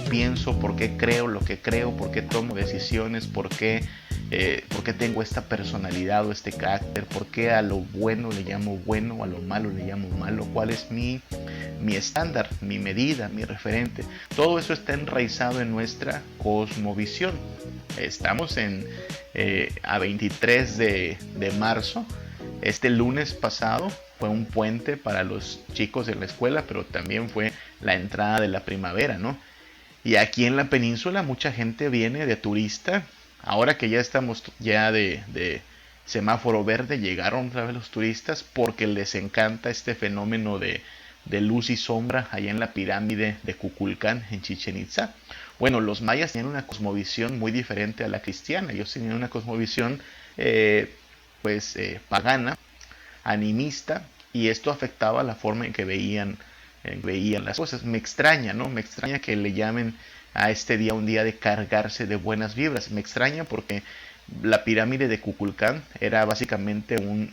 pienso, por qué creo lo que creo, por qué tomo decisiones, por qué tengo esta personalidad o este carácter, por qué a lo bueno le llamo bueno, a lo malo le llamo malo, cuál es mi estándar, mi medida, mi referente. Todo eso está enraizado en nuestra cosmovisión. Estamos a 23 de marzo. Este lunes pasado fue un puente para los chicos de la escuela, pero también fue la entrada de la primavera, ¿no? Y aquí en la península mucha gente viene de turista. Ahora que ya estamos ya de semáforo verde, llegaron otra vez los turistas porque les encanta este fenómeno de luz y sombra allá en la pirámide de Kukulcán en Chichen Itza. Bueno, los mayas tenían una cosmovisión muy diferente a la cristiana. Ellos tenían una cosmovisión pagana, animista, y esto afectaba la forma en que veían las cosas. Me extraña, ¿no? Me extraña que le llamen a este día un día de cargarse de buenas vibras. Me extraña porque la pirámide de Kukulcán era básicamente un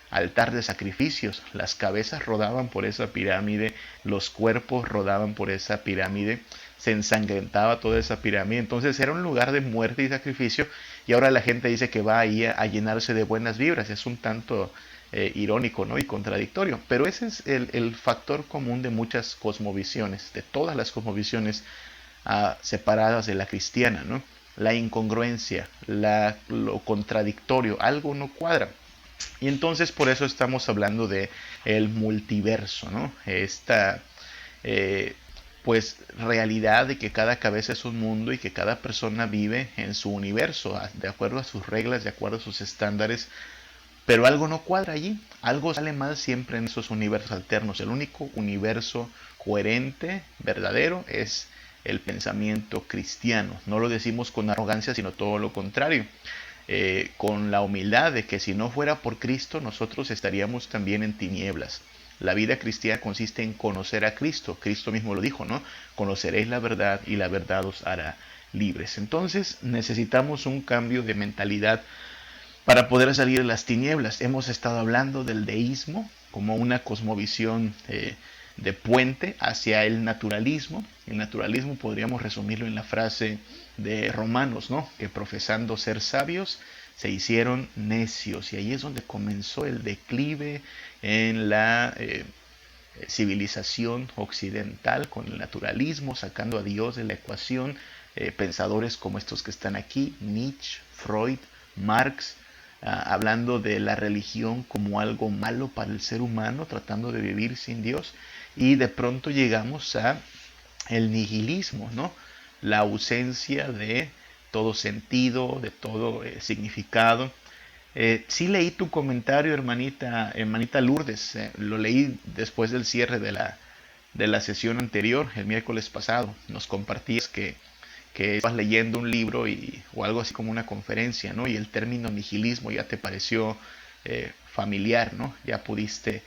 altar de sacrificios. Las cabezas rodaban por esa pirámide, los cuerpos rodaban por esa pirámide, se ensangrentaba toda esa pirámide. Entonces era un lugar de muerte y sacrificio, y ahora la gente dice que va ahí a llenarse de buenas vibras. Es un tanto irónico, ¿no? Y contradictorio, pero ese es el factor común de muchas cosmovisiones, de todas las cosmovisiones separadas de la cristiana, ¿no? La incongruencia, lo contradictorio, algo no cuadra. Y entonces por eso estamos hablando de el multiverso, ¿no? Esta eh, pues realidad de que cada cabeza es un mundo y que cada persona vive en su universo, de acuerdo a sus reglas, de acuerdo a sus estándares, pero algo no cuadra allí, algo sale mal siempre en esos universos alternos. El único universo coherente, verdadero, es el pensamiento cristiano. No lo decimos con arrogancia, sino todo lo contrario. Con la humildad de que si no fuera por Cristo, nosotros estaríamos también en tinieblas. La vida cristiana consiste en conocer a Cristo. Cristo mismo lo dijo, ¿no? Conoceréis la verdad y la verdad os hará libres. Entonces necesitamos un cambio de mentalidad para poder salir de las tinieblas. Hemos estado hablando del deísmo como una cosmovisión de puente hacia el naturalismo. El naturalismo podríamos resumirlo en la frase de Romanos, ¿no? Que profesando ser sabios se hicieron necios. Y ahí es donde comenzó el declive en la civilización occidental, con el naturalismo, sacando a Dios de la ecuación. Pensadores como estos que están aquí, Nietzsche, Freud, Marx, hablando de la religión como algo malo para el ser humano, tratando de vivir sin Dios. Y de pronto llegamos a el nihilismo, ¿no? La ausencia de todo sentido, de todo significado. Sí leí tu comentario, hermanita Lourdes. Lo leí después del cierre de la sesión anterior, el miércoles pasado. Nos compartías que estabas leyendo un libro o algo así como una conferencia, ¿no? Y el término nihilismo ya te pareció familiar, ¿no? Ya pudiste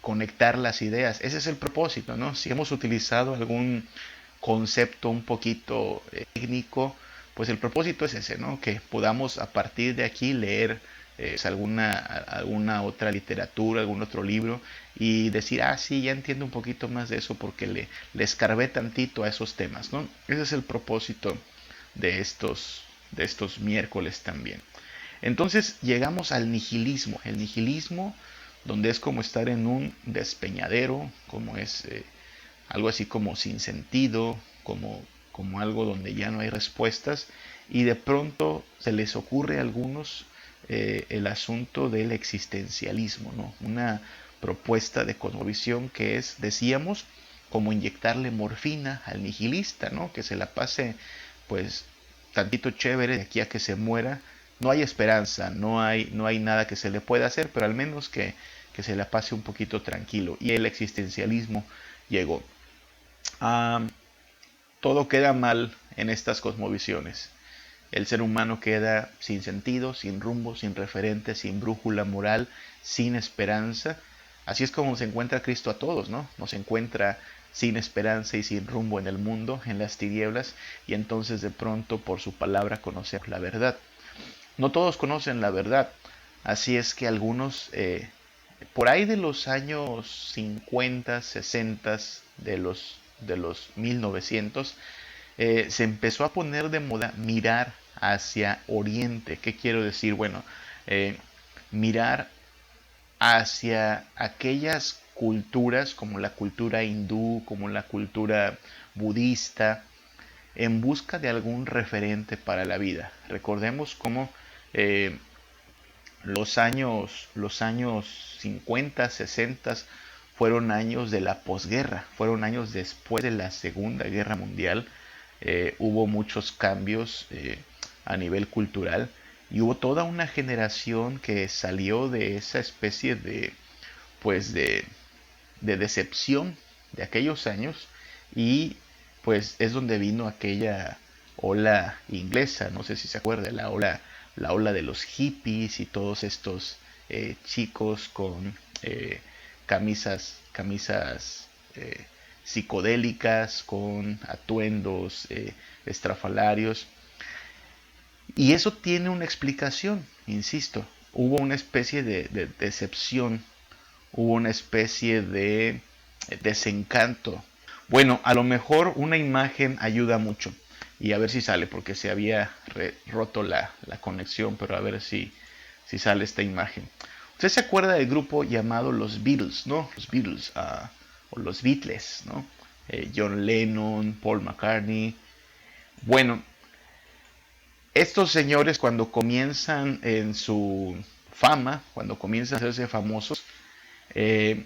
conectar las ideas. Ese es el propósito, ¿no? Si hemos utilizado algún concepto un poquito técnico, pues el propósito es ese, ¿no? Que podamos a partir de aquí leer alguna otra literatura, algún otro libro, y decir, sí, ya entiendo un poquito más de eso porque le escarbé tantito a esos temas, ¿no? Ese es el propósito de estos miércoles también. Entonces llegamos al nihilismo. El nihilismo, donde es como estar en un despeñadero, como es algo así como sin sentido, como algo donde ya no hay respuestas, y de pronto se les ocurre a algunos el asunto del existencialismo, ¿no? Una propuesta de cosmovisión que es, decíamos, como inyectarle morfina al nihilista, ¿no? Que se la pase pues tantito chévere de aquí a que se muera. No hay esperanza, no hay nada que se le pueda hacer, pero al menos que se la pase un poquito tranquilo. Y el existencialismo llegó. Ah, todo queda mal en estas cosmovisiones. El ser humano queda sin sentido, sin rumbo, sin referente, sin brújula moral, sin esperanza. Así es como se encuentra Cristo a todos, ¿no? Nos encuentra sin esperanza y sin rumbo en el mundo, en las tinieblas, y entonces de pronto por su palabra conocemos la verdad. No todos conocen la verdad, así es que algunos, por ahí de los años 50, 60, de los 1900, se empezó a poner de moda mirar hacia Oriente. ¿Qué quiero decir? Bueno, mirar hacia aquellas culturas como la cultura hindú, como la cultura budista, en busca de algún referente para la vida. Recordemos cómo eh, los años 50, 60 fueron años de la posguerra, fueron años después de la Segunda Guerra Mundial. Hubo muchos cambios a nivel cultural y hubo toda una generación que salió de esa especie de, pues de decepción de aquellos años, y pues es donde vino aquella ola inglesa, no sé si se acuerda, la ola de los hippies y todos estos chicos con camisas psicodélicas, con atuendos estrafalarios. Y eso tiene una explicación, insisto. Hubo una especie de decepción, hubo una especie de desencanto. Bueno, a lo mejor una imagen ayuda mucho. Y a ver si sale, porque se había roto la conexión, pero a ver si sale esta imagen. Usted se acuerda del grupo llamado los Beatles, ¿no? Los Beatles, o los Beatles, ¿no? John Lennon, Paul McCartney. Bueno, estos señores, cuando comienzan en su fama, cuando comienzan a hacerse famosos, eh,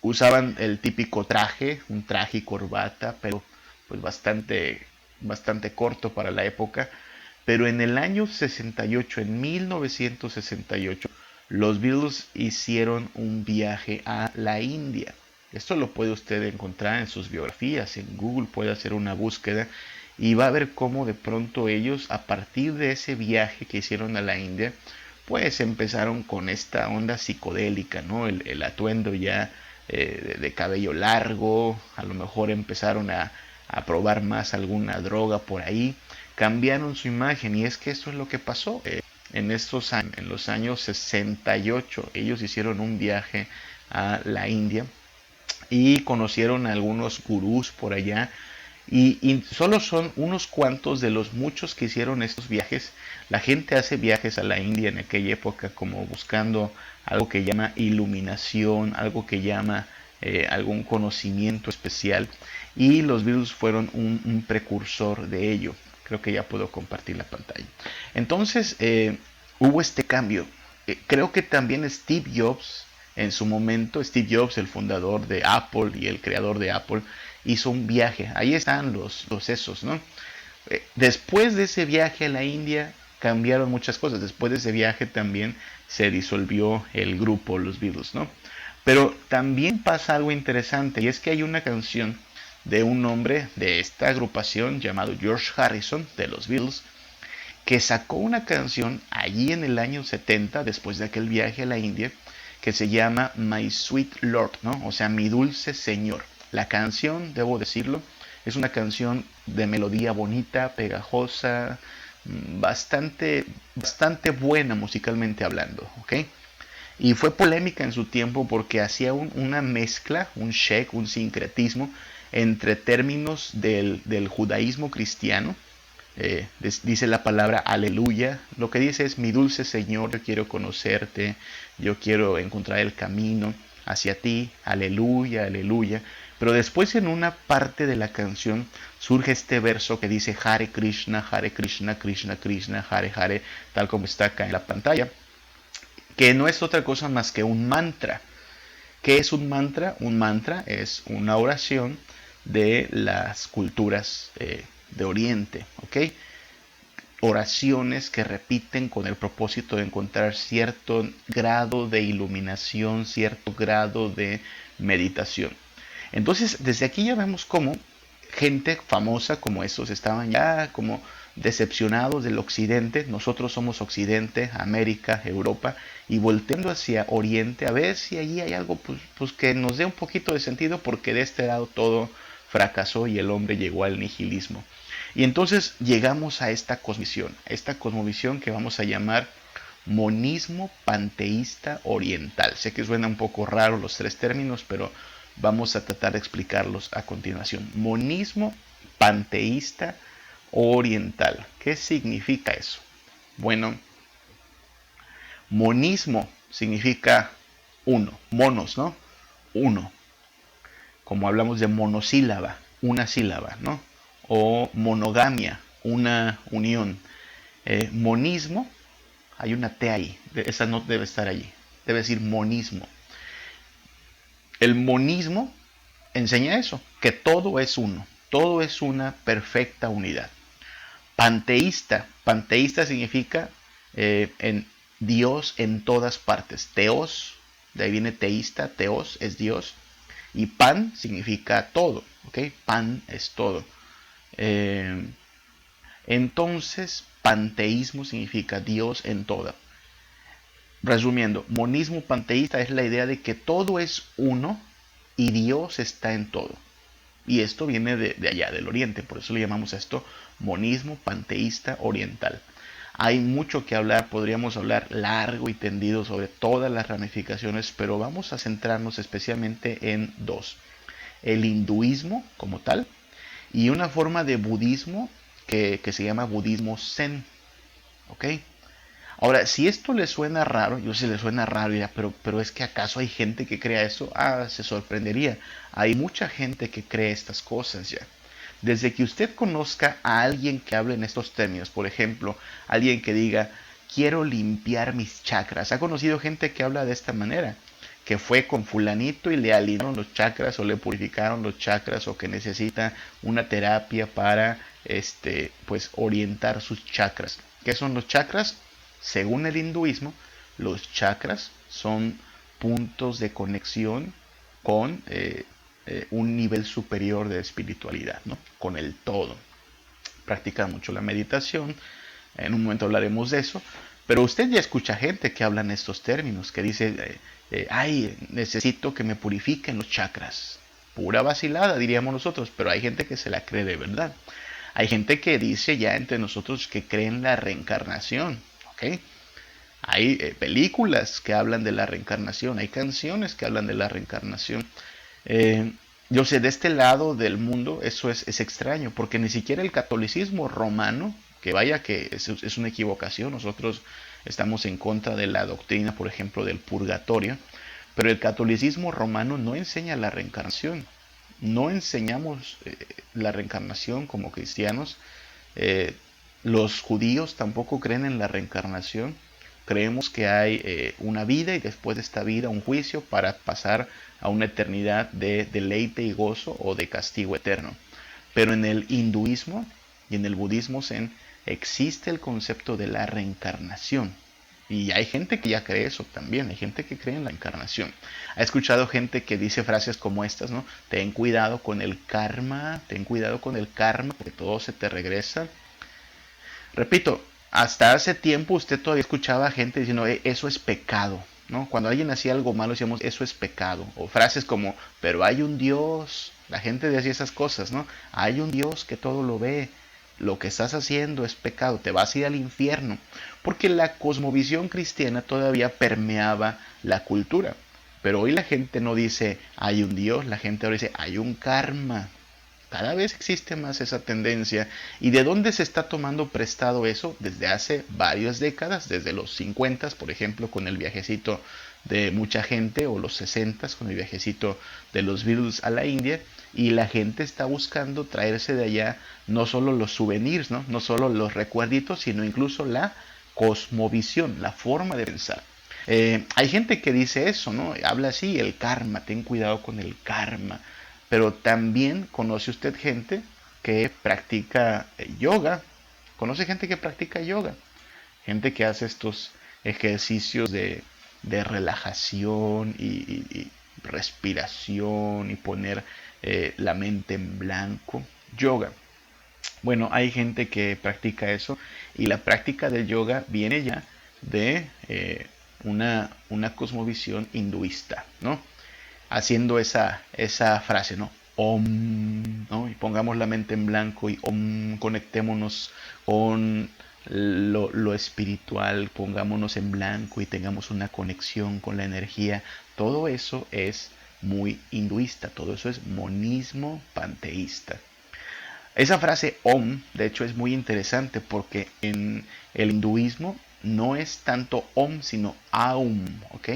usaban el típico traje, un traje y corbata, pero pues bastante corto para la época. Pero en el año 68, en 1968, los Beatles hicieron un viaje a la India. Esto lo puede usted encontrar en sus biografías, en Google puede hacer una búsqueda y va a ver cómo de pronto ellos, a partir de ese viaje que hicieron a la India, pues empezaron con esta onda psicodélica, ¿no? El atuendo ya de cabello largo, a lo mejor empezaron a probar más alguna droga por ahí, cambiaron su imagen, y es que esto es lo que pasó. En estos años, en los años 68, ellos hicieron un viaje a la India y conocieron a algunos gurús por allá, y solo son unos cuantos de los muchos que hicieron estos viajes. La gente hace viajes a la India en aquella época como buscando algo que llama iluminación, algo que llama algún conocimiento especial, y los Beatles fueron un precursor de ello. Creo que ya puedo compartir la pantalla. Entonces hubo este cambio. Creo que también Steve Jobs, en su momento, Steve Jobs, el fundador de Apple y el creador de Apple, hizo un viaje. Ahí están los esos, ¿no? Después de ese viaje a la India cambiaron muchas cosas. Después de ese viaje también se disolvió el grupo, los Beatles, ¿no? Pero también pasa algo interesante, y es que hay una canción de un hombre de esta agrupación llamado George Harrison, de los Beatles, que sacó una canción allí en el año 70, después de aquel viaje a la India, que se llama My Sweet Lord, ¿no? O sea, mi dulce señor. La canción, debo decirlo, es una canción de melodía bonita, pegajosa, bastante buena musicalmente hablando, ¿ok? Y fue polémica en su tiempo porque hacía una mezcla, un shake, un sincretismo entre términos del judaísmo cristiano. Dice la palabra aleluya. Lo que dice es: mi dulce Señor, yo quiero conocerte, yo quiero encontrar el camino hacia ti, aleluya, aleluya. Pero después, en una parte de la canción, surge este verso que dice Hare Krishna, Krishna Krishna, Hare Hare, tal como está acá en la pantalla, que no es otra cosa más que un mantra. ¿Qué es un mantra? Un mantra es una oración de las culturas de Oriente, ¿ok? Oraciones que repiten con el propósito de encontrar cierto grado de iluminación, cierto grado de meditación. Entonces, desde aquí ya vemos cómo gente famosa como estos estaban ya como decepcionados del occidente. Nosotros somos occidente, América, Europa, y volteando hacia oriente a ver si allí hay algo pues que nos dé un poquito de sentido, porque de este lado todo fracasó y el hombre llegó al nihilismo. Y entonces llegamos a esta cosmovisión que vamos a llamar monismo panteísta oriental. Sé que suena un poco raro los tres términos, pero Vamos a tratar de explicarlos a continuación. Monismo panteísta oriental. ¿Qué significa eso? Bueno, monismo significa uno, monos, ¿no? Uno. Como hablamos de monosílaba, una sílaba, ¿no? O monogamia, una unión. Monismo, hay una T ahí, esa no debe estar allí, debe decir monismo. El monismo enseña eso, que todo es uno, todo es una perfecta unidad. Panteísta, panteísta significa en Dios en todas partes. Teos, de ahí viene teísta, teos es Dios. Y pan significa todo, ¿ok? Pan es todo. Eh, entonces, panteísmo significa Dios en toda. Resumiendo, monismo panteísta es la idea de que todo es uno y Dios está en todo. Y esto viene de allá, del oriente, por eso le llamamos a esto monismo panteísta oriental. Hay mucho que hablar, podríamos hablar largo y tendido sobre todas las ramificaciones, pero vamos a centrarnos especialmente en dos. El hinduismo como tal y una forma de budismo que se llama budismo zen. ¿Ok? Ahora, si esto le suena raro, yo sé le suena raro, ya, pero es que acaso hay gente que crea eso, se sorprendería. Hay mucha gente que cree estas cosas ya. Desde que usted conozca a alguien que hable en estos términos, por ejemplo, alguien que diga, quiero limpiar mis chakras. ¿Ha conocido gente que habla de esta manera? Que fue con fulanito y le alinearon los chakras o le purificaron los chakras o que necesita una terapia para pues orientar sus chakras. ¿Qué son los chakras? Según el hinduismo, los chakras son puntos de conexión con un nivel superior de espiritualidad, ¿no? Con el todo. Practica mucho la meditación, en un momento hablaremos de eso, pero usted ya escucha gente que habla en estos términos, que dice, ay, necesito que me purifiquen los chakras. Pura vacilada, diríamos nosotros, pero hay gente que se la cree de verdad. Hay gente que dice ya entre nosotros que cree en la reencarnación, ¿ok? Hay películas que hablan de la reencarnación, hay canciones que hablan de la reencarnación. Eh, yo sé, de este lado del mundo eso es extraño, porque ni siquiera el catolicismo romano, que vaya que es una equivocación, nosotros estamos en contra de la doctrina, por ejemplo, del purgatorio, pero el catolicismo romano no enseña la reencarnación. No enseñamos la reencarnación como cristianos. Eh, los judíos tampoco creen en la reencarnación. Creemos que hay una vida y después de esta vida un juicio para pasar a una eternidad de deleite y gozo o de castigo eterno. Pero en el hinduismo y en el budismo zen existe el concepto de la reencarnación. Y hay gente que ya cree eso también, hay gente que cree en la encarnación. Ha escuchado gente que dice frases como estas, ¿no? Ten cuidado con el karma, ten cuidado con el karma, porque todo se te regresa. Repito, hasta hace tiempo usted todavía escuchaba gente diciendo, eso es pecado, ¿no? Cuando alguien hacía algo malo decíamos, eso es pecado. O frases como, pero hay un Dios. La gente decía esas cosas, ¿no? Hay un Dios que todo lo ve. Lo que estás haciendo es pecado, te vas a ir al infierno. Porque la cosmovisión cristiana todavía permeaba la cultura. Pero hoy la gente no dice, hay un Dios, la gente ahora dice, hay un karma. Cada vez existe más esa tendencia. ¿Y de dónde se está tomando prestado eso? Desde hace varias décadas, desde los 50, por ejemplo, con el viajecito de mucha gente, o los 60 con el viajecito de los Beatles a la India, y la gente está buscando traerse de allá no solo los souvenirs, no solo los recuerditos, sino incluso la cosmovisión, la forma de pensar. Hay gente que dice eso, ¿no? Habla así, el karma, ten cuidado con el karma. Pero también conoce usted gente que practica yoga. Conoce gente que practica yoga. Gente que hace estos ejercicios de relajación y respiración y poner la mente en blanco. Yoga. Bueno, hay gente que practica eso y la práctica del yoga viene ya de una cosmovisión hinduista, ¿no? Haciendo esa frase, ¿no? Om, ¿no? Y pongamos la mente en blanco y om, conectémonos con lo espiritual, pongámonos en blanco y tengamos una conexión con la energía. Todo eso es muy hinduista. Todo eso es monismo panteísta. Esa frase Om, de hecho, es muy interesante porque en el hinduismo no es tanto Om, sino Aum, ¿ok?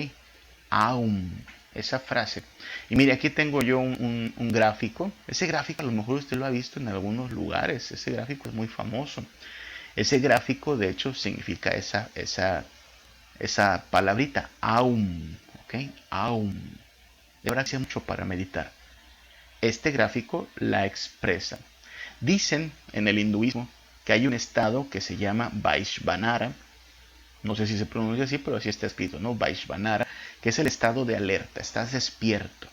Aum, esa frase. Y mire, aquí tengo yo un gráfico. Ese gráfico a lo mejor usted lo ha visto en algunos lugares. Ese gráfico es muy famoso. Ese gráfico, de hecho, significa esa palabrita, Aum, ¿ok? Aum. De verdad que mucho para meditar. Este gráfico la expresa. Dicen en el hinduismo que hay un estado que se llama Vaishvanara, no sé si se pronuncia así, pero así está escrito, ¿no? Vaishvanara, que es el estado de alerta, estás despierto.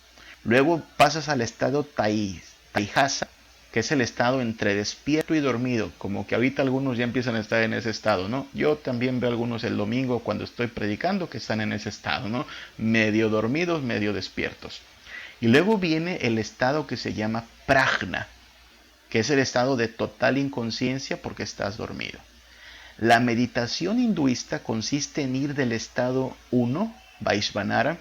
Luego pasas al estado Taihasa, que es el estado entre despierto y dormido, como que ahorita algunos ya empiezan a estar en ese estado, ¿no? Yo también veo algunos el domingo cuando estoy predicando que están en ese estado, ¿no? Medio dormidos, medio despiertos. Y luego viene el estado que se llama Prajna, que es el estado de total inconsciencia porque estás dormido. La meditación hinduista consiste en ir del estado 1, Vaishvanara,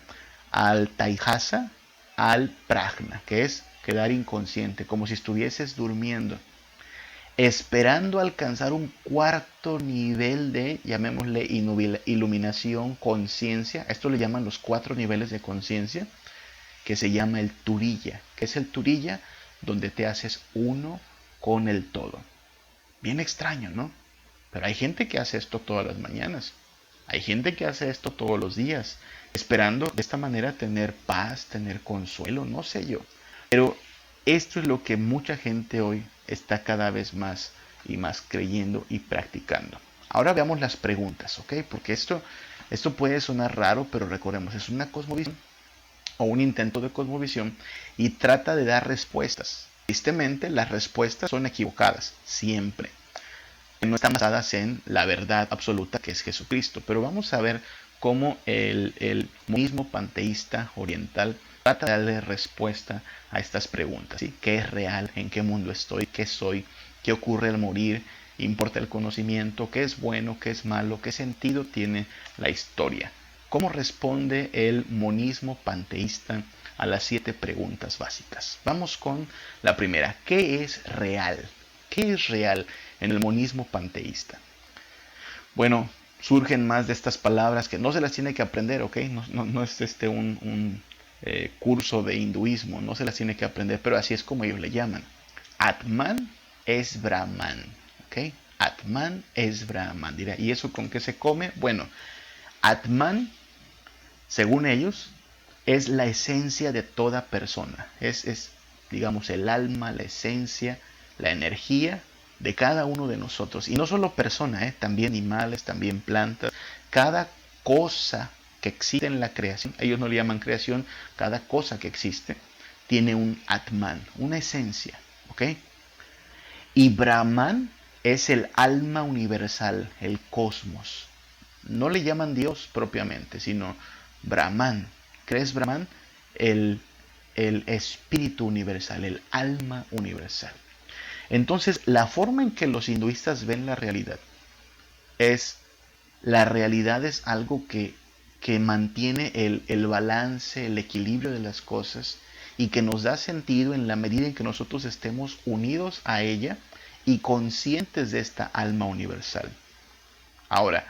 al Taihasa, al Prajna, que es quedar inconsciente, como si estuvieses durmiendo, esperando alcanzar un cuarto nivel de, llamémosle, iluminación, conciencia. Esto le llaman los 4 niveles de conciencia, que se llama el Turiya. ¿Qué es el Turiya? Donde te haces uno con el todo. Bien extraño, ¿no? Pero hay gente que hace esto todas las mañanas. Hay gente que hace esto todos los días, esperando de esta manera tener paz, tener consuelo, no sé yo. Pero esto es lo que mucha gente hoy está cada vez más y más creyendo y practicando. Ahora veamos las preguntas, ¿ok? Porque esto puede sonar raro, pero recordemos, es una cosmovisión o un intento de cosmovisión y trata de dar respuestas. Tristemente, las respuestas son equivocadas, siempre. No están basadas en la verdad absoluta que es Jesucristo. Pero vamos a ver cómo el monismo panteísta oriental trata de darle respuesta a estas preguntas. ¿Sí? ¿Qué es real? ¿En qué mundo estoy? ¿Qué soy? ¿Qué ocurre al morir? ¿Importa el conocimiento? ¿Qué es bueno? ¿Qué es malo? ¿Qué sentido tiene la historia? ¿Cómo responde el monismo panteísta a las 7 preguntas básicas? Vamos con la primera. ¿Qué es real? ¿Qué es real en el monismo panteísta? Bueno, surgen más de estas palabras que no se las tiene que aprender, ¿ok? No es un curso de hinduismo, no se las tiene que aprender, pero así es como ellos le llaman. Atman es Brahman, ¿ok? Atman es Brahman. Dirá, ¿y eso con qué se come? Bueno, Atman, según ellos, es la esencia de toda persona. Es, digamos, el alma, la esencia, la energía de cada uno de nosotros. Y no solo persona, también animales, también plantas. Cada cosa que existe en la creación, ellos no le llaman creación, cada cosa que existe tiene un Atman, una esencia. ¿Ok? Y Brahman es el alma universal, el cosmos. No le llaman Dios propiamente, sino Brahman. ¿Qué es Brahman? El espíritu universal, el alma universal. Entonces, la forma en que los hinduistas ven la realidad es algo que mantiene el balance, el equilibrio de las cosas y que nos da sentido en la medida en que nosotros estemos unidos a ella y conscientes de esta alma universal. Ahora,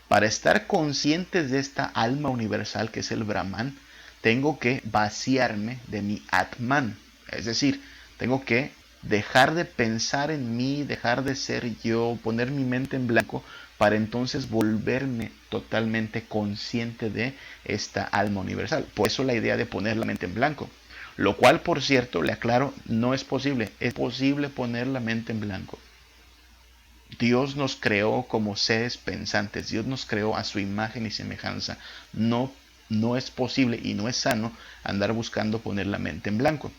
para estar conscientes de esta alma universal que es el Brahman, tengo que vaciarme de mi Atman. Es decir, tengo que dejar de pensar en mí, dejar de ser yo, poner mi mente en blanco para entonces volverme totalmente consciente de esta alma universal. Por eso la idea de poner la mente en blanco. Lo cual, por cierto, le aclaro, no es posible. Es posible poner la mente en blanco. Dios nos creó como seres pensantes. Dios nos creó a su imagen y semejanza. No es posible y no es sano andar buscando poner la mente en blanco.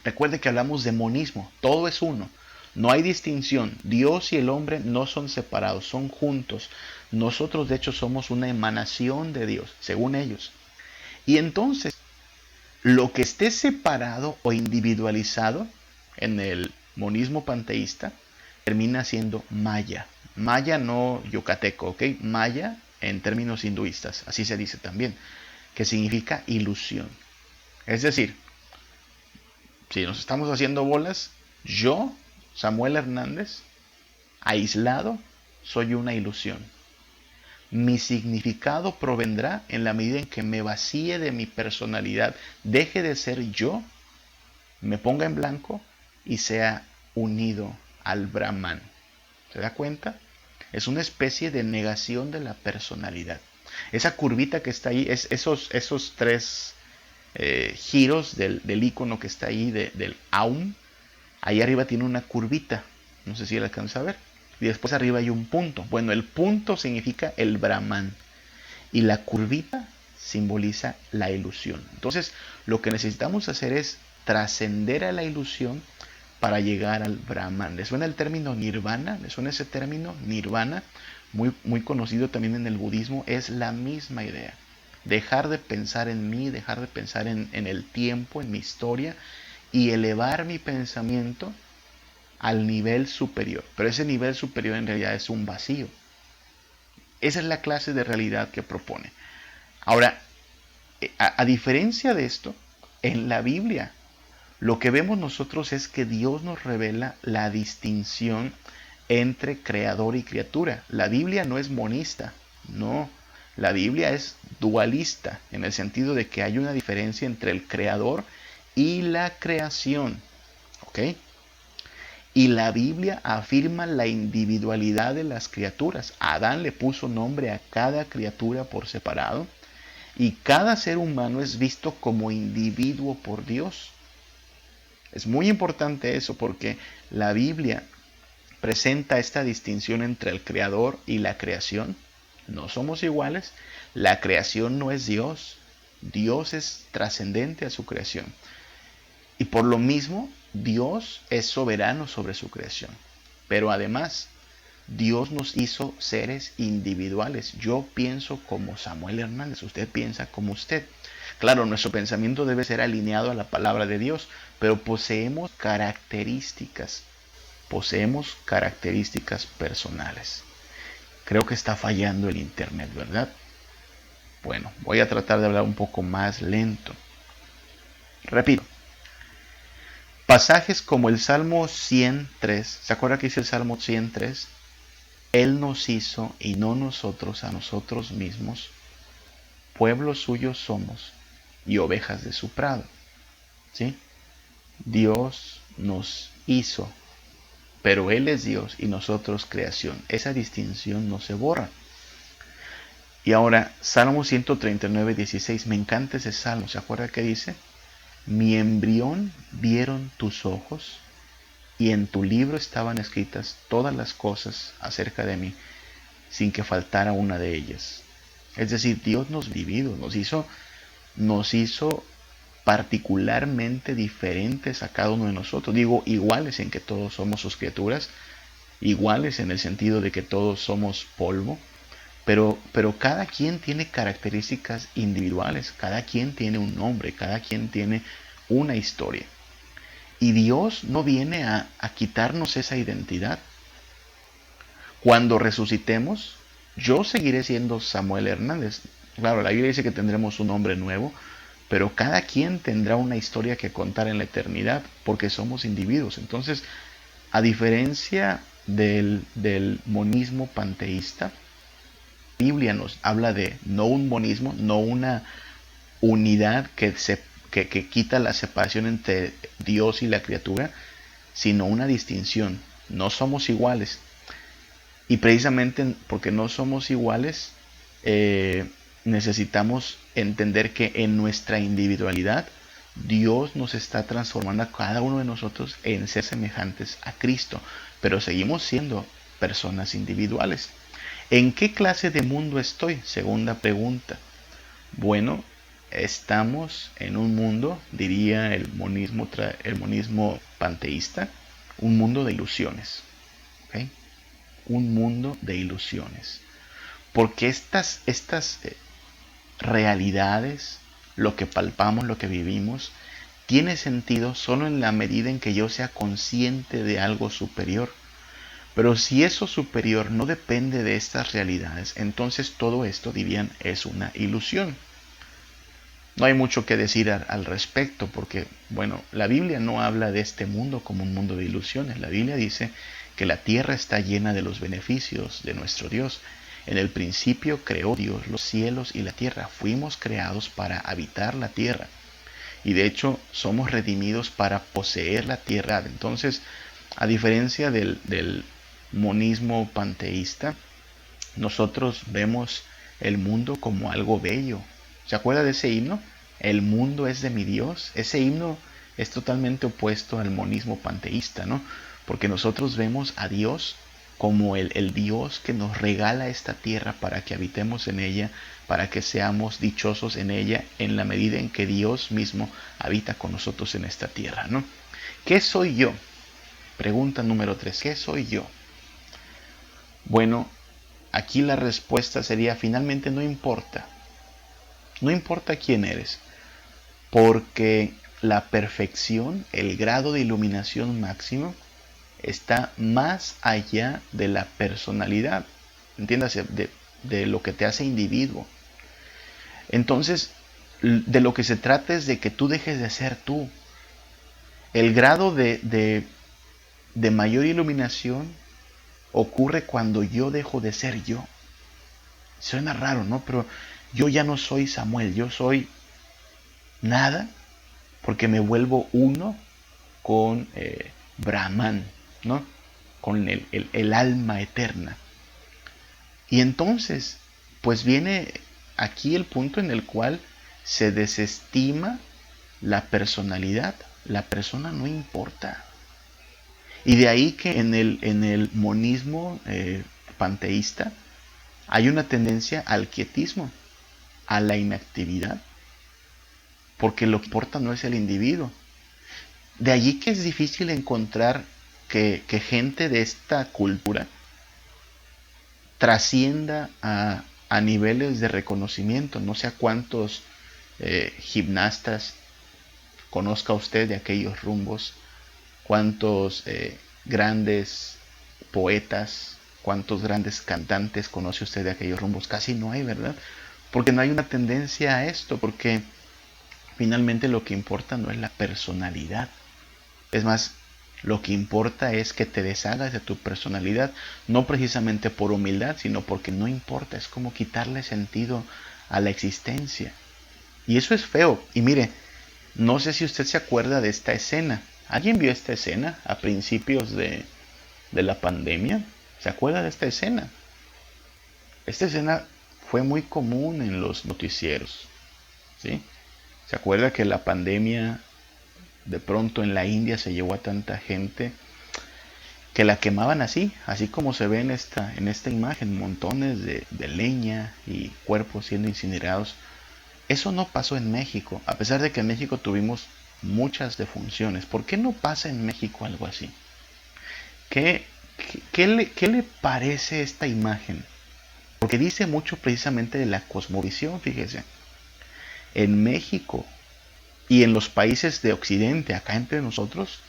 Recuerde que hablamos de monismo. Todo es uno. No hay distinción. Dios y el hombre no son separados, son juntos. Nosotros, de hecho, somos una emanación de Dios, según ellos. Y entonces, lo que esté separado o individualizado en el monismo panteísta termina siendo maya. Maya no yucateco, ¿ok? Maya en términos hinduistas, así se dice también, que significa ilusión. Es decir, si nos estamos haciendo bolas, yo, Samuel Hernández, aislado, soy una ilusión. Mi significado provendrá en la medida en que me vacíe de mi personalidad, deje de ser yo, me ponga en blanco y sea unido al Brahman. ¿Se da cuenta? Es una especie de negación de la personalidad. Esa curvita que está ahí, esos tres giros del icono que está ahí, del Aum, ahí arriba tiene una curvita. No sé si la alcanza a ver. Y después arriba hay un punto. Bueno, el punto significa el Brahman. Y la curvita simboliza la ilusión. Entonces, lo que necesitamos hacer es trascender a la ilusión para llegar al Brahman. ¿Le suena el término nirvana? ¿Le suena ese término nirvana? Muy conocido también en el budismo. Es la misma idea. Dejar de pensar en mí, dejar de pensar en el tiempo, en mi historia, y elevar mi pensamiento al nivel superior. Pero ese nivel superior en realidad es un vacío. Esa es la clase de realidad que propone. Ahora, a diferencia de esto, en la Biblia lo que vemos nosotros es que Dios nos revela la distinción entre creador y criatura. La Biblia no es monista, no. La Biblia es dualista, en el sentido de que hay una diferencia entre el creador y la creación. ¿Ok? Y la Biblia afirma la individualidad de las criaturas. Adán le puso nombre a cada criatura por separado y cada ser humano es visto como individuo por Dios. Es muy importante eso porque la Biblia presenta esta distinción entre el creador y la creación. No somos iguales. La creación no es Dios. Dios es trascendente a su creación. Y por lo mismo, Dios es soberano sobre su creación. Pero además, Dios nos hizo seres individuales. Yo pienso como Samuel Hernández, usted piensa como usted. Claro, nuestro pensamiento debe ser alineado a la palabra de Dios, pero poseemos características personales. Creo que está fallando el internet, ¿verdad? Bueno, voy a tratar de hablar un poco más lento. Repito, pasajes como el Salmo 103, ¿se acuerda que dice el Salmo 103? Él nos hizo y no nosotros a nosotros mismos, pueblo suyo somos y ovejas de su prado. ¿Sí? Dios nos hizo, pero Él es Dios y nosotros creación. Esa distinción no se borra. Y ahora, Salmo 139, 16, me encanta ese salmo. ¿Se acuerda que dice? Mi embrión vieron tus ojos y en tu libro estaban escritas todas las cosas acerca de mí, sin que faltara una de ellas. Es decir, Dios nos vivido, nos hizo particularmente diferentes a cada uno de nosotros. Digo, iguales en que todos somos sus criaturas, iguales en el sentido de que todos somos polvo, pero cada quien tiene características individuales, cada quien tiene un nombre, cada quien tiene una historia. Y Dios no viene a quitarnos esa identidad. Cuando resucitemos, yo seguiré siendo Samuel Hernández. Claro, la Biblia dice que tendremos un nombre nuevo, pero cada quien tendrá una historia que contar en la eternidad, porque somos individuos. Entonces, a diferencia del monismo panteísta, la Biblia nos habla de no un monismo, no una unidad que quita la separación entre Dios y la criatura, sino una distinción. No somos iguales. Y precisamente porque no somos iguales, necesitamos entender que en nuestra individualidad Dios nos está transformando a cada uno de nosotros en ser semejantes a Cristo, pero seguimos siendo personas individuales. ¿En qué clase de mundo estoy? Segunda pregunta. Bueno, estamos en un mundo, diría el monismo panteísta, un mundo de ilusiones. ¿Okay? Un mundo de ilusiones. Porque estas realidades, lo que palpamos, lo que vivimos, tiene sentido solo en la medida en que yo sea consciente de algo superior. Pero si eso superior no depende de estas realidades, entonces todo esto, dirían, es una ilusión. No hay mucho que decir al respecto porque, bueno, la Biblia no habla de este mundo como un mundo de ilusiones. La Biblia dice que la tierra está llena de los beneficios de nuestro Dios. En el principio creó Dios los cielos y la tierra. Fuimos creados para habitar la tierra. Y de hecho somos redimidos para poseer la tierra. Entonces, a diferencia del monismo panteísta, nosotros vemos el mundo como algo bello. ¿Se acuerda de ese himno? El mundo es de mi Dios. Ese himno es totalmente opuesto al monismo panteísta, ¿no? Porque nosotros vemos a Dios como el Dios que nos regala esta tierra para que habitemos en ella, para que seamos dichosos en ella, en la medida en que Dios mismo habita con nosotros en esta tierra, ¿no? ¿Qué soy yo? Pregunta número 3. ¿Qué soy yo? Bueno, aquí la respuesta sería finalmente no importa. No importa quién eres, porque la perfección, el grado de iluminación máximo, está más allá de la personalidad, entiéndase, de lo que te hace individuo. Entonces, de lo que se trata es de que tú dejes de ser tú. El grado de mayor iluminación ocurre cuando yo dejo de ser yo. Suena raro, ¿no? Pero yo ya no soy Samuel, yo soy nada, porque me vuelvo uno con Brahman, ¿no? Con el alma eterna. Y entonces, pues viene aquí el punto en el cual se desestima la personalidad. La persona no importa. Y de ahí que en el monismo panteísta hay una tendencia al quietismo, a la inactividad, porque lo que importa no es el individuo. De allí que es difícil encontrar que gente de esta cultura trascienda a niveles de reconocimiento. No sé a cuántos gimnastas conozca usted de aquellos rumbos, cuántos grandes poetas, cuántos grandes cantantes conoce usted de aquellos rumbos. Casi no hay, ¿verdad? Porque no hay una tendencia a esto, porque finalmente lo que importa no es la personalidad. Es más, lo que importa es que te deshagas de tu personalidad, no precisamente por humildad, sino porque no importa, es como quitarle sentido a la existencia. Y eso es feo. Y mire, no sé si usted se acuerda de esta escena. ¿Alguien vio esta escena a principios de la pandemia? ¿Se acuerda de esta escena? Esta escena fue muy común en los noticieros, ¿sí? ¿Se acuerda que la pandemia de pronto en la India se llevó a tanta gente que la quemaban así como se ve en esta imagen, montones de leña y cuerpos siendo incinerados? Eso no pasó en México, a pesar de que en México tuvimos muchas defunciones. ¿Por qué no pasa en México algo así? ¿Qué le parece esta imagen? Porque dice mucho precisamente de la cosmovisión, fíjese. En México y en los países de Occidente, acá entre nosotros,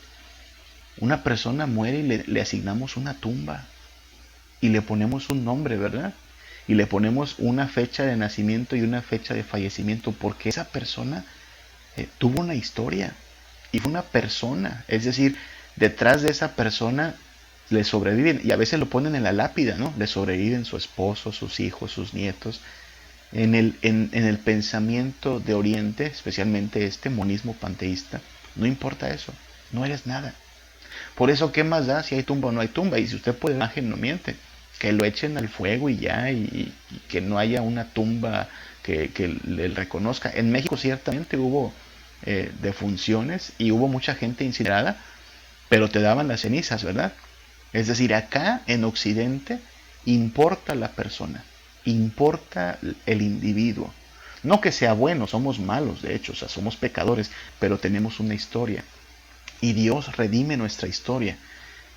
una persona muere y le asignamos una tumba y le ponemos un nombre, ¿verdad? Y le ponemos una fecha de nacimiento y una fecha de fallecimiento, porque esa persona tuvo una historia y fue una persona. Es decir, detrás de esa persona le sobreviven, y a veces lo ponen en la lápida, ¿no? Le sobreviven su esposo, sus hijos, sus nietos. En el pensamiento de Oriente, especialmente este monismo panteísta, no importa eso, no eres nada. Por eso, ¿qué más da si hay tumba o no hay tumba? Y si usted puede, imagen no miente. Que lo echen al fuego y ya, y que no haya una tumba que le reconozca. En México ciertamente hubo defunciones y hubo mucha gente incinerada, pero te daban las cenizas, ¿verdad? Es decir, acá en Occidente importa la persona, importa el individuo. No que sea bueno, somos malos, de hecho, o sea, somos pecadores, pero tenemos una historia. Y Dios redime nuestra historia.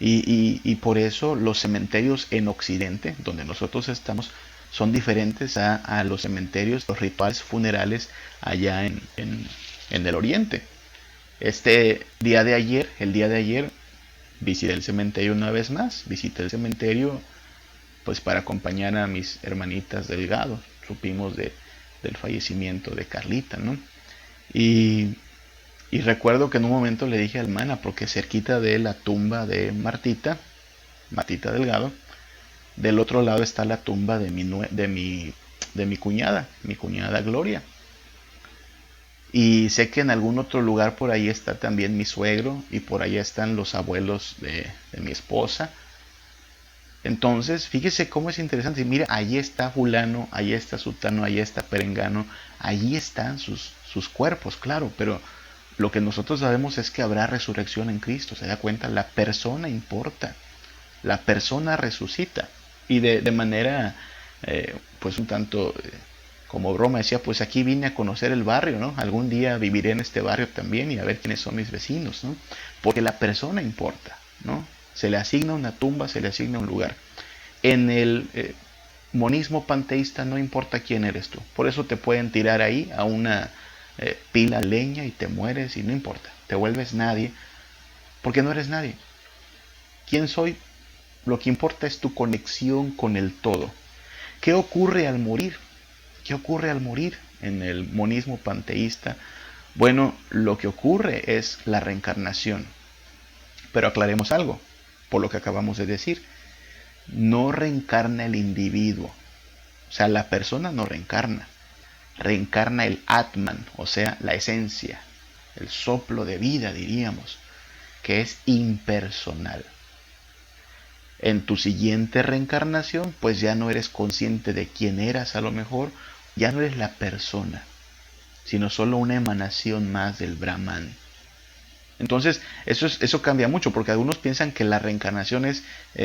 Y por eso los cementerios en Occidente, donde nosotros estamos, son diferentes a los cementerios, los rituales funerales allá en el Oriente. El día de ayer, visité el cementerio una vez más. Visité el cementerio pues para acompañar a mis hermanitas Delgado. Supimos del fallecimiento de Carlita, ¿no? Y, y recuerdo que en un momento le dije a la hermana, porque cerquita de la tumba de Martita Delgado, del otro lado está la tumba de mi cuñada Gloria. Y sé que en algún otro lugar por ahí está también mi suegro y por allá están los abuelos de mi esposa. Entonces, fíjese cómo es interesante. Mira, allí está fulano, allí está sutano, allí está perengano, allí están sus cuerpos, claro, pero lo que nosotros sabemos es que habrá resurrección en Cristo. ¿Se da cuenta? La persona importa, la persona resucita. Y de manera, pues un tanto como broma, decía, pues aquí vine a conocer el barrio, ¿no? Algún día viviré en este barrio también y a ver quiénes son mis vecinos, ¿no? Porque la persona importa, ¿no? Se le asigna una tumba, se le asigna un lugar. En el monismo panteísta no importa quién eres tú. Por eso te pueden tirar ahí a una pila de leña y te mueres y no importa. Te vuelves nadie porque no eres nadie. ¿Quién soy? Lo que importa es tu conexión con el todo. ¿Qué ocurre al morir? ¿Qué ocurre al morir en el monismo panteísta? Bueno, lo que ocurre es la reencarnación. Pero aclaremos algo, por lo que acabamos de decir. No reencarna el individuo. O sea, la persona no reencarna. Reencarna el Atman, o sea, la esencia, el soplo de vida, diríamos, que es impersonal. En tu siguiente reencarnación, pues ya no eres consciente de quién eras a lo mejor, ya no eres la persona, sino solo una emanación más del Brahman. Entonces, eso cambia mucho, porque algunos piensan que la reencarnación es,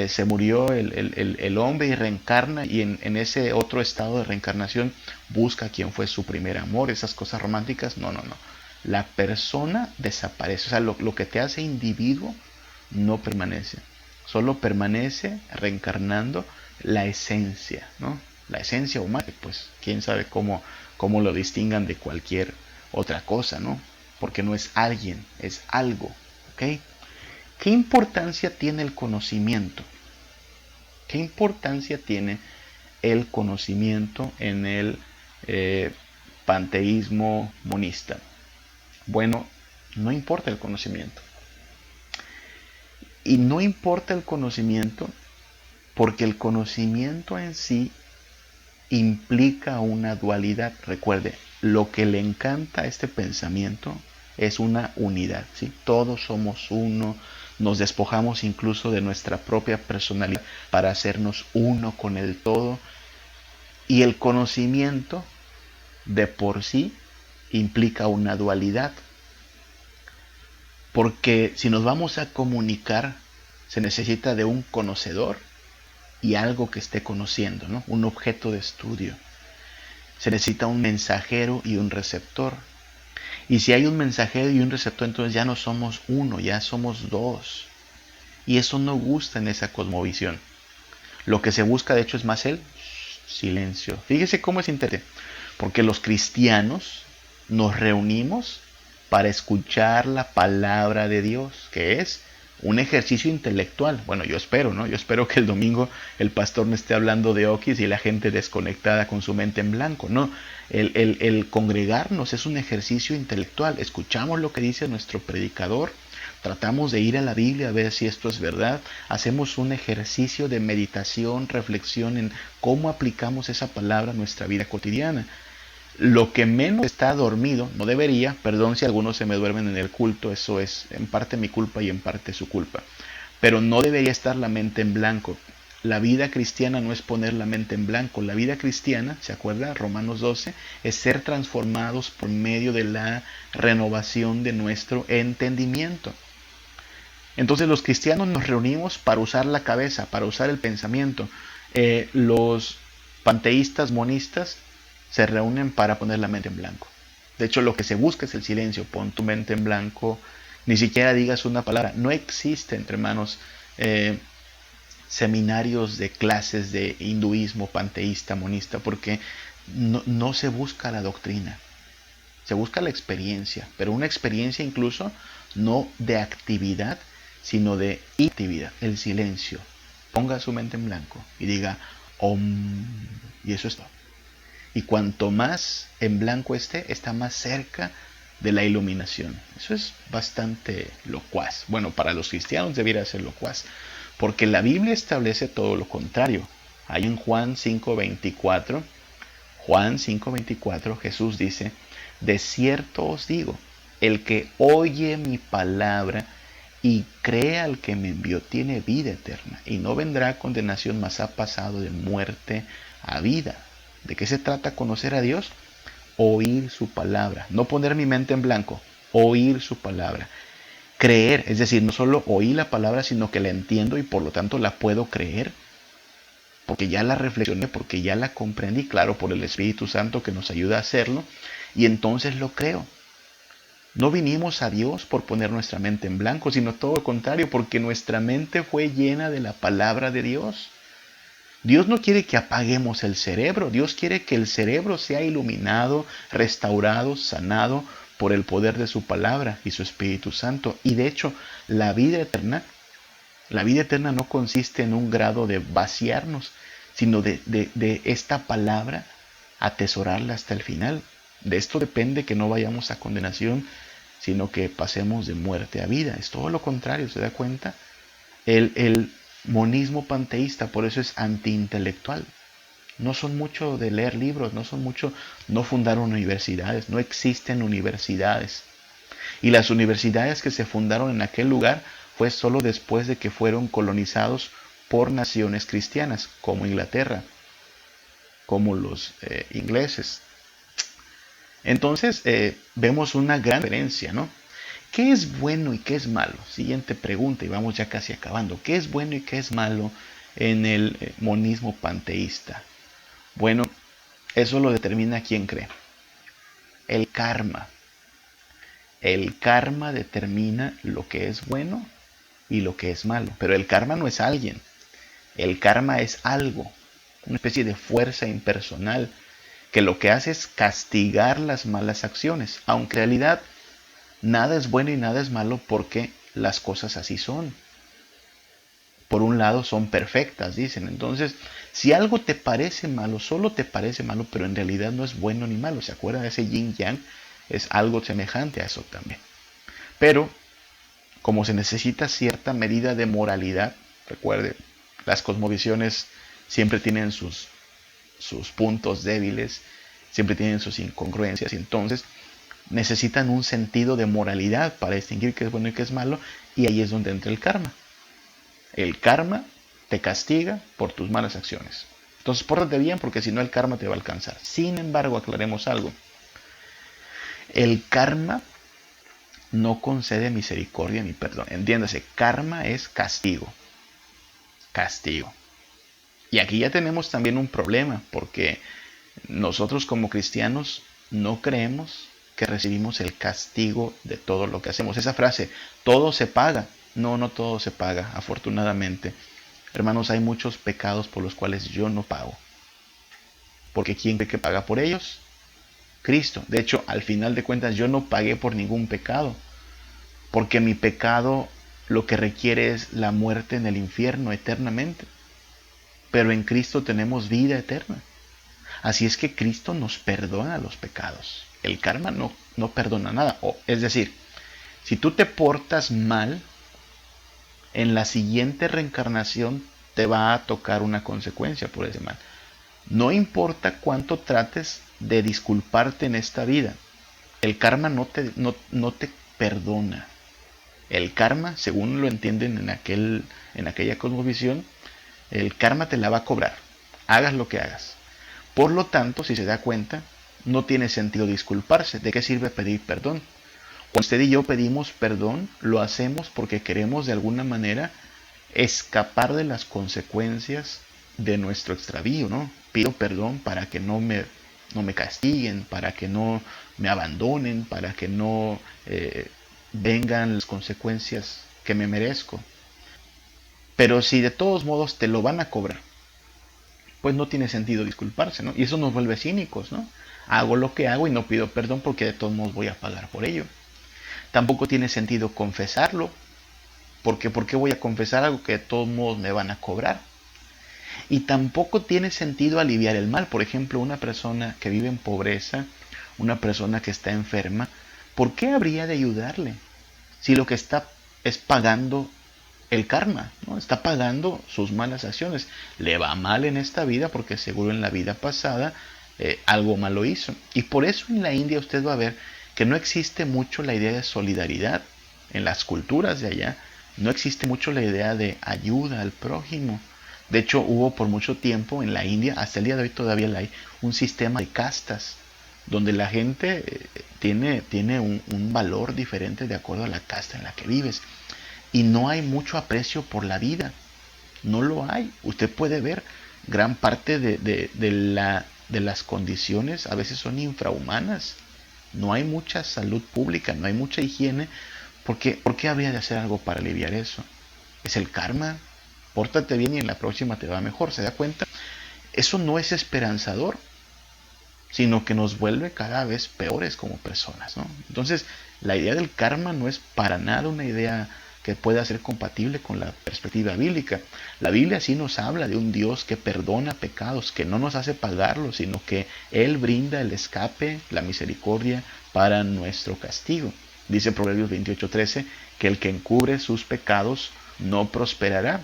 se murió el hombre y reencarna, y en ese otro estado de reencarnación busca quién fue su primer amor, esas cosas románticas. No, no, no. La persona desaparece, o sea, lo que te hace individuo no permanece. Solo permanece reencarnando la esencia, ¿no? La esencia humana, pues quién sabe cómo lo distingan de cualquier otra cosa, ¿no? Porque no es alguien, es algo, ¿ok? ¿Qué importancia tiene el conocimiento? ¿Qué importancia tiene el conocimiento en el eh, panteísmo monista? Bueno, no importa el conocimiento. Y no importa el conocimiento porque el conocimiento en sí implica una dualidad. Recuerde, lo que le encanta a este pensamiento es una unidad, ¿sí? Todos somos uno, nos despojamos incluso de nuestra propia personalidad para hacernos uno con el todo, y el conocimiento de por sí implica una dualidad, porque si nos vamos a comunicar se necesita de un conocedor y algo que esté conociendo, ¿no? Un objeto de estudio. Se necesita un mensajero y un receptor. Y si hay un mensajero y un receptor, entonces ya no somos uno, ya somos dos. Y eso no gusta en esa cosmovisión. Lo que se busca, de hecho, es más el silencio. Fíjese cómo es interesante. Porque los cristianos nos reunimos para escuchar la palabra de Dios, que es un ejercicio intelectual. Bueno, yo espero, ¿no? Yo espero que el domingo el pastor no esté hablando de Oquis y la gente desconectada con su mente en blanco. No, el congregarnos es un ejercicio intelectual. Escuchamos lo que dice nuestro predicador, tratamos de ir a la Biblia a ver si esto es verdad, hacemos un ejercicio de meditación, reflexión en cómo aplicamos esa palabra a nuestra vida cotidiana. Lo que menos está dormido, no debería, perdón si algunos se me duermen en el culto, eso es en parte mi culpa y en parte su culpa, pero no debería estar la mente en blanco. La vida cristiana no es poner la mente en blanco, la vida cristiana, ¿se acuerda? Romanos 12, es ser transformados por medio de la renovación de nuestro entendimiento. Entonces los cristianos nos reunimos para usar la cabeza, para usar el pensamiento. Los panteístas, monistas, se reúnen para poner la mente en blanco. De hecho, lo que se busca es el silencio. Pon tu mente en blanco, ni siquiera digas una palabra. No existe, entre hermanos, seminarios de clases de hinduismo panteísta, monista, porque no se busca la doctrina. Se busca la experiencia, pero una experiencia incluso no de actividad, sino de inactividad, el silencio. Ponga su mente en blanco y diga Om, y eso es todo. Y cuanto más en blanco esté, está más cerca de la iluminación. Eso es bastante locuaz. Bueno, para los cristianos debiera ser locuaz, porque la Biblia establece todo lo contrario. Hay en Juan 5:24, Jesús dice: de cierto os digo, el que oye mi palabra y cree al que me envió tiene vida eterna, y no vendrá a condenación, mas ha pasado de muerte a vida. ¿De qué se trata conocer a Dios? Oír su palabra, no poner mi mente en blanco, oír su palabra. Creer, es decir, no solo oí la palabra, sino que la entiendo y por lo tanto la puedo creer, porque ya la reflexioné, porque ya la comprendí, claro, por el Espíritu Santo que nos ayuda a hacerlo, y entonces lo creo. No vinimos a Dios por poner nuestra mente en blanco, sino todo lo contrario, porque nuestra mente fue llena de la palabra de Dios. Dios no quiere que apaguemos el cerebro, Dios quiere que el cerebro sea iluminado, restaurado, sanado por el poder de su palabra y su Espíritu Santo. Y de hecho, la vida eterna no consiste en un grado de vaciarnos, sino de esta palabra atesorarla hasta el final. De esto depende que no vayamos a condenación, sino que pasemos de muerte a vida. Es todo lo contrario, ¿se da cuenta? El monismo panteísta, por eso es antiintelectual. No son mucho de leer libros, no fundaron universidades, no existen universidades. Y las universidades que se fundaron en aquel lugar fue solo después de que fueron colonizados por naciones cristianas, como Inglaterra, como los ingleses. Entonces vemos una gran diferencia, ¿no? ¿Qué es bueno y qué es malo? Siguiente pregunta y vamos ya casi acabando. ¿Qué es bueno y qué es malo en el monismo panteísta? Bueno, eso lo determina quién cree. El karma. El karma determina lo que es bueno y lo que es malo. Pero el karma no es alguien. El karma es algo, una especie de fuerza impersonal que lo que hace es castigar las malas acciones, aunque en realidad nada es bueno y nada es malo porque las cosas así son. Por un lado son perfectas, dicen. Entonces, si algo te parece malo, solo te parece malo, pero en realidad no es bueno ni malo. ¿Se acuerdan de ese yin yang? Es algo semejante a eso también. Pero, como se necesita cierta medida de moralidad, recuerde, las cosmovisiones siempre tienen sus puntos débiles, siempre tienen sus incongruencias, y entonces necesitan un sentido de moralidad para distinguir qué es bueno y qué es malo, y ahí es donde entra el karma. El karma te castiga por tus malas acciones. Entonces pórtate bien, porque si no el karma te va a alcanzar. Sin embargo, aclaremos algo. El karma no concede misericordia ni perdón. Entiéndase, karma es castigo. Castigo. Y aquí ya tenemos también un problema, porque nosotros como cristianos no creemos que recibimos el castigo de todo lo que hacemos. Esa frase, todo se paga. No, no todo se paga, afortunadamente. Hermanos, hay muchos pecados por los cuales yo no pago. Porque ¿quién cree que paga por ellos? Cristo. De hecho, al final de cuentas, yo no pagué por ningún pecado. Porque mi pecado lo que requiere es la muerte en el infierno eternamente. Pero en Cristo tenemos vida eterna. Así es que Cristo nos perdona los pecados. El karma no perdona nada. Es decir, si tú te portas mal, en la siguiente reencarnación te va a tocar una consecuencia por ese mal. No importa cuánto trates de disculparte en esta vida, el karma no te perdona. El karma, según lo entienden en aquella cosmovisión, el karma te la va a cobrar, hagas lo que hagas. Por lo tanto, si se da cuenta, no tiene sentido disculparse. ¿De qué sirve pedir perdón? Cuando usted y yo pedimos perdón, lo hacemos porque queremos de alguna manera escapar de las consecuencias de nuestro extravío, ¿no? Pido perdón para que no me castiguen, para que no me abandonen, para que no vengan las consecuencias que me merezco. Pero si de todos modos te lo van a cobrar, pues no tiene sentido disculparse, ¿no? Y eso nos vuelve cínicos, ¿no? Hago lo que hago y no pido perdón porque de todos modos voy a pagar por ello. Tampoco tiene sentido confesarlo, porque ¿por qué voy a confesar algo que de todos modos me van a cobrar? Y tampoco tiene sentido aliviar el mal. Por ejemplo, una persona que vive en pobreza, una persona que está enferma, ¿Por qué habría de ayudarle si lo que está es pagando el karma, ¿no? Está pagando sus malas acciones. Le va mal en esta vida porque seguro en la vida pasada algo malo hizo. Y por eso en la India usted va a ver que no existe mucho la idea de solidaridad. En las culturas de allá no existe mucho la idea de ayuda al prójimo. De hecho, hubo por mucho tiempo en la India, hasta el día de hoy todavía la hay, un sistema de castas, donde la gente tiene un valor diferente de acuerdo a la casta en la que vives. Y no hay mucho aprecio por la vida. No lo hay. Usted puede ver gran parte de las condiciones a veces son infrahumanas. No hay mucha salud pública, no hay mucha higiene. ¿Por qué habría de hacer algo para aliviar eso? Es el karma. Pórtate bien y en la próxima te va mejor. ¿Se da cuenta? Eso no es esperanzador, sino que nos vuelve cada vez peores como personas, ¿no? Entonces, la idea del karma no es para nada una idea que pueda ser compatible con la perspectiva bíblica. La Biblia sí nos habla de un Dios que perdona pecados, que no nos hace pagarlos, sino que Él brinda el escape, la misericordia para nuestro castigo. Dice Proverbios 28:13 que el que encubre sus pecados no prosperará,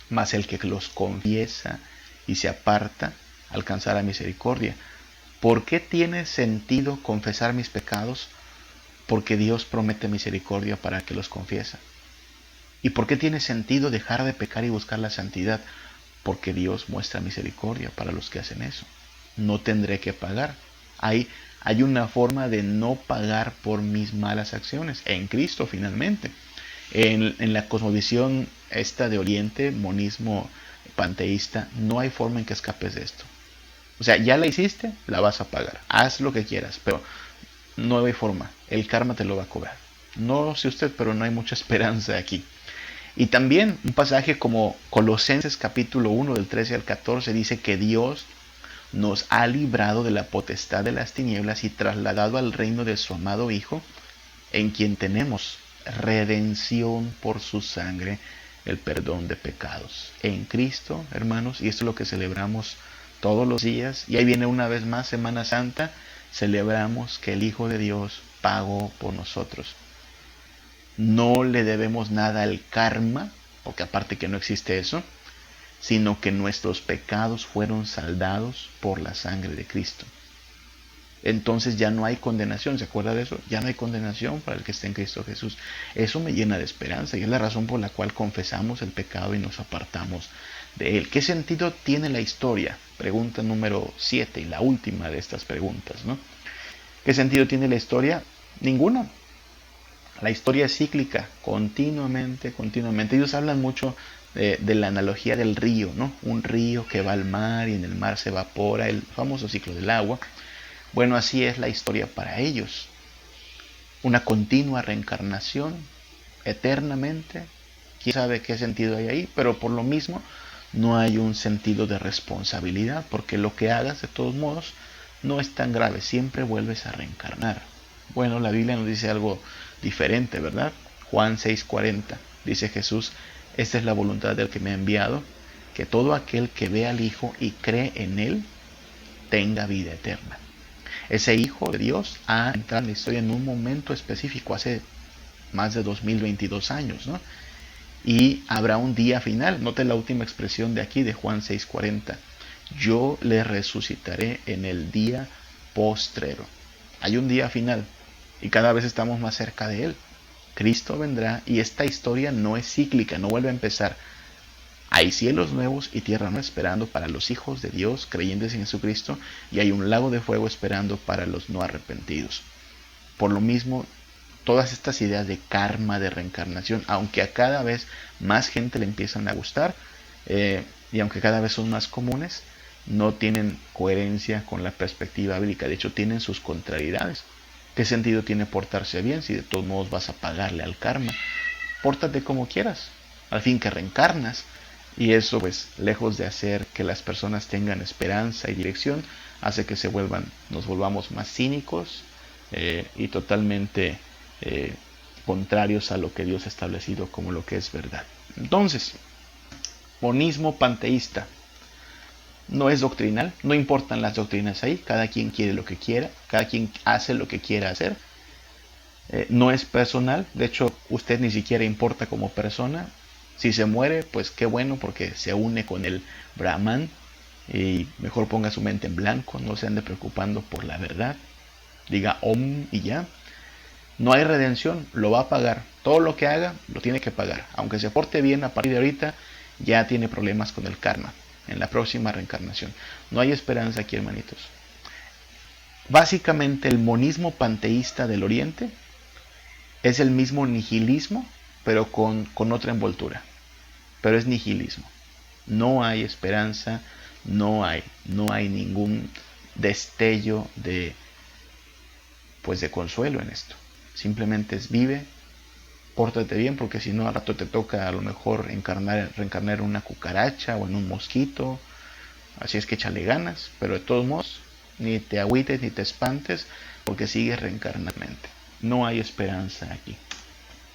mas el que los confiesa y se aparta alcanzará misericordia. ¿Por qué tiene sentido confesar mis pecados? Porque Dios promete misericordia para que los confiesa. ¿Y por qué tiene sentido dejar de pecar y buscar la santidad? Porque Dios muestra misericordia para los que hacen eso. No tendré que pagar. Hay una forma de no pagar por mis malas acciones, en Cristo finalmente. En la cosmovisión esta de Oriente, monismo panteísta, no hay forma en que escapes de esto. O sea, ya la hiciste, la vas a pagar. Haz lo que quieras, pero no hay forma. El karma te lo va a cobrar. No sé usted, pero no hay mucha esperanza aquí. Y también un pasaje como Colosenses capítulo 1 del 13 al 14 dice que Dios nos ha librado de la potestad de las tinieblas y trasladado al reino de su amado Hijo, en quien tenemos redención por su sangre, el perdón de pecados. En Cristo, hermanos, y esto es lo que celebramos todos los días, y ahí viene una vez más Semana Santa, celebramos que el Hijo de Dios pagó por nosotros. No le debemos nada al karma, porque aparte que no existe eso, sino que nuestros pecados fueron saldados por la sangre de Cristo. Entonces ya no hay condenación, ¿se acuerda de eso? Ya no hay condenación para el que esté en Cristo Jesús. Eso me llena de esperanza y es la razón por la cual confesamos el pecado y nos apartamos de él. ¿Qué sentido tiene la historia? Pregunta número 7 y la última de estas preguntas, ¿no? ¿Qué sentido tiene la historia? Ninguno. La historia es cíclica, continuamente. Ellos hablan mucho de la analogía del río, ¿no? Un río que va al mar y en el mar se evapora, el famoso ciclo del agua. Bueno, así es la historia para ellos. Una continua reencarnación, eternamente. Quién sabe qué sentido hay ahí, pero por lo mismo no hay un sentido de responsabilidad, porque lo que hagas de todos modos no es tan grave, siempre vuelves a reencarnar. Bueno, la Biblia nos dice algo diferente, ¿verdad? Juan 6:40, dice Jesús, esta es la voluntad del que me ha enviado, que todo aquel que ve al Hijo y cree en Él, tenga vida eterna. Ese Hijo de Dios ha entrado en la historia en un momento específico, hace más de 2022 años, ¿no? Y habrá un día final. Note la última expresión de aquí, de Juan 6:40. Yo le resucitaré en el día postrero. Hay un día final y cada vez estamos más cerca de él. Cristo vendrá y esta historia no es cíclica, no vuelve a empezar. Hay cielos nuevos y tierra nueva esperando para los hijos de Dios creyentes en Jesucristo, y hay un lago de fuego esperando para los no arrepentidos. Por lo mismo, todas estas ideas de karma, de reencarnación, aunque a cada vez más gente le empiezan a gustar, y aunque cada vez son más comunes, no tienen coherencia con la perspectiva bíblica. De hecho, tienen sus contrariedades. ¿Qué sentido tiene portarse bien si de todos modos vas a pagarle al karma? Pórtate como quieras, al fin que reencarnas. Y eso, pues, lejos de hacer que las personas tengan esperanza y dirección, hace que nos volvamos más cínicos y totalmente contrarios a lo que Dios ha establecido como lo que es verdad. Entonces, monismo panteísta no es doctrinal, no importan las doctrinas ahí, cada quien quiere lo que quiera, cada quien hace lo que quiera hacer, No es personal, de hecho usted ni siquiera importa como persona. Si se muere, pues qué bueno, porque se une con el Brahman, y mejor ponga su mente en blanco, no se ande preocupando por la verdad, diga Om y ya. No hay redención, lo va a pagar, todo lo que haga lo tiene que pagar, aunque se porte bien a partir de ahorita, ya tiene problemas con el karma en la próxima reencarnación. No hay esperanza aquí, hermanitos. Básicamente el monismo panteísta del Oriente es el mismo nihilismo, pero con otra envoltura. Pero es nihilismo. No hay esperanza, no hay ningún destello pues de consuelo en esto. Simplemente es vive, pórtate bien, porque si no al rato te toca a lo mejor reencarnar en una cucaracha o en un mosquito. Así es que échale ganas, pero de todos modos ni te agüites ni te espantes, porque sigues reencarnando. No hay esperanza aquí,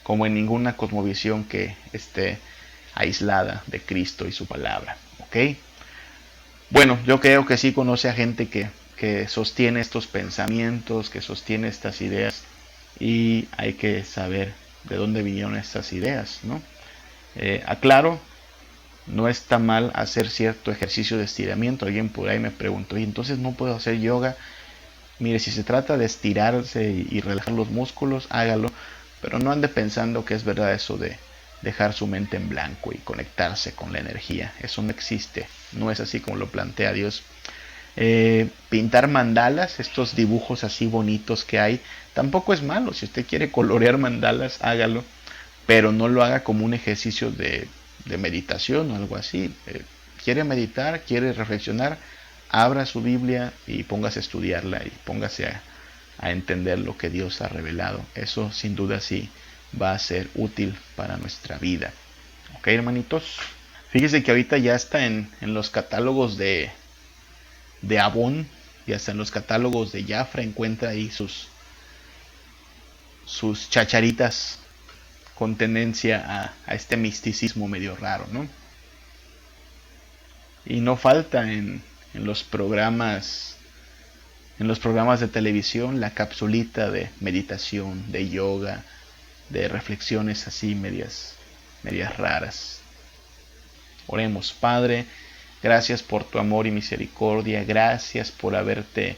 como en ninguna cosmovisión que esté aislada de Cristo y su palabra. ¿Ok? Bueno, yo creo que sí conoce a gente que sostiene estos pensamientos, que sostiene estas ideas, y hay que saber de dónde vinieron estas ideas, ¿no? Aclaro, no está mal hacer cierto ejercicio de estiramiento. Alguien por ahí me preguntó, ¿y entonces no puedo hacer yoga? Mire, si se trata de estirarse y relajar los músculos, hágalo, pero no ande pensando que es verdad eso de dejar su mente en blanco y conectarse con la energía. Eso no existe, no es así como lo plantea Dios. Pintar mandalas, estos dibujos así bonitos que hay, tampoco es malo. Si usted quiere colorear mandalas, hágalo, pero no lo haga como un ejercicio de meditación o algo así. Quiere meditar, quiere reflexionar, abra su Biblia y póngase a estudiarla y póngase a entender lo que Dios ha revelado. Eso sin duda sí va a ser útil para nuestra vida. Ok, hermanitos. Fíjese que ahorita ya está en los catálogos de Avon, y hasta en los catálogos de Jafra encuentra ahí sus chacharitas con tendencia a este misticismo medio raro, ¿no? Y no falta en los programas de televisión la capsulita de meditación, de yoga, de reflexiones así medias raras. Oremos. Padre, gracias por tu amor y misericordia, gracias por haberte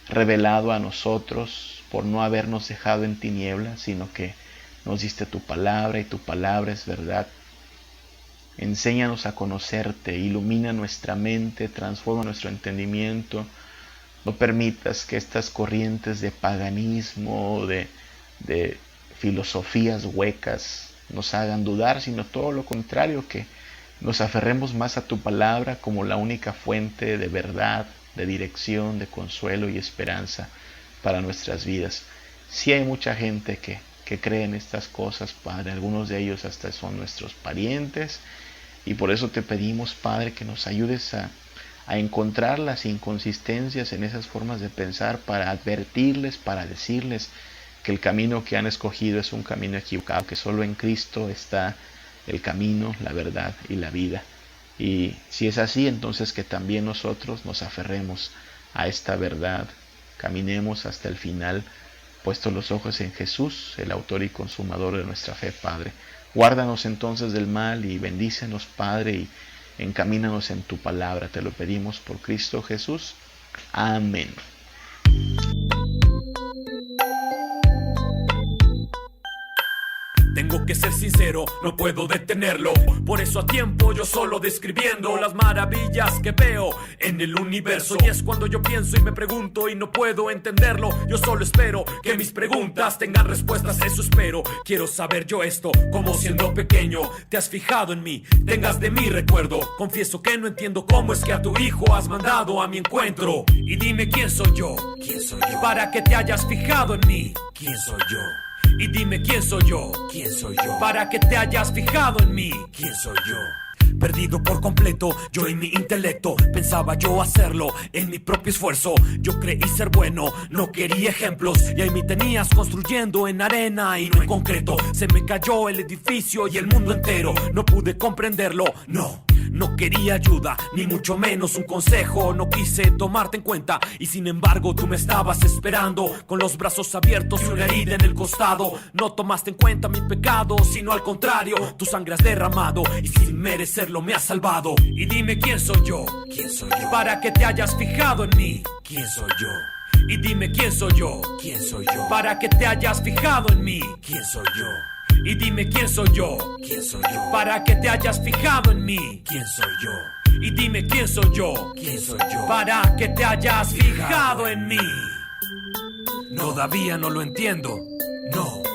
revelado a nosotros, por no habernos dejado en tinieblas, sino que nos diste tu palabra, y tu palabra es verdad. Enséñanos a conocerte, ilumina nuestra mente, transforma nuestro entendimiento. No permitas que estas corrientes de paganismo, de filosofías huecas, nos hagan dudar, sino todo lo contrario, que nos aferremos más a tu palabra como la única fuente de verdad, de dirección, de consuelo y esperanza para nuestras vidas. Sí hay mucha gente que cree en estas cosas, Padre. Algunos de ellos hasta son nuestros parientes, y por eso te pedimos, Padre, que nos ayudes a encontrar las inconsistencias en esas formas de pensar, para advertirles, para decirles que el camino que han escogido es un camino equivocado, que solo en Cristo está el camino, la verdad y la vida. Y si es así, entonces que también nosotros nos aferremos a esta verdad, caminemos hasta el final, puestos los ojos en Jesús, el autor y consumador de nuestra fe, Padre. Guárdanos entonces del mal y bendícenos, Padre, y encamínanos en tu palabra. Te lo pedimos por Cristo Jesús. Amén. Tengo que ser sincero, no puedo detenerlo. Por eso a tiempo yo solo describiendo las maravillas que veo en el universo. Y es cuando yo pienso y me pregunto y no puedo entenderlo. Yo solo espero que mis preguntas tengan respuestas, eso espero. Quiero saber yo esto, como siendo pequeño te has fijado en mí, tengas de mí recuerdo. Confieso que no entiendo cómo es que a tu hijo has mandado a mi encuentro. Y dime quién soy yo, para que te hayas fijado en mí. ¿Quién soy yo? Y dime quién soy yo, para que te hayas fijado en mí. ¿Quién soy yo? Perdido por completo, yo y mi intelecto. Pensaba yo hacerlo en mi propio esfuerzo. Yo creí ser bueno, no quería ejemplos. Y ahí me tenías construyendo en arena y no en concreto. Se me cayó el edificio y el mundo entero. No pude comprenderlo, no. No quería ayuda, ni mucho menos un consejo. No quise tomarte en cuenta y sin embargo tú me estabas esperando con los brazos abiertos y una herida en el costado. No tomaste en cuenta mi pecado, sino al contrario, tu sangre has derramado y sin merecerlo me has salvado. Y dime quién soy yo, para que te hayas fijado en mí. ¿Quién soy yo? Y dime quién soy yo, para que te hayas fijado en mí. ¿Quién soy yo? Y dime quién soy yo, para que te hayas fijado en mí. ¿Quién soy yo? Y dime quién soy yo, para que te hayas fijado en mí. Todavía no lo entiendo, no.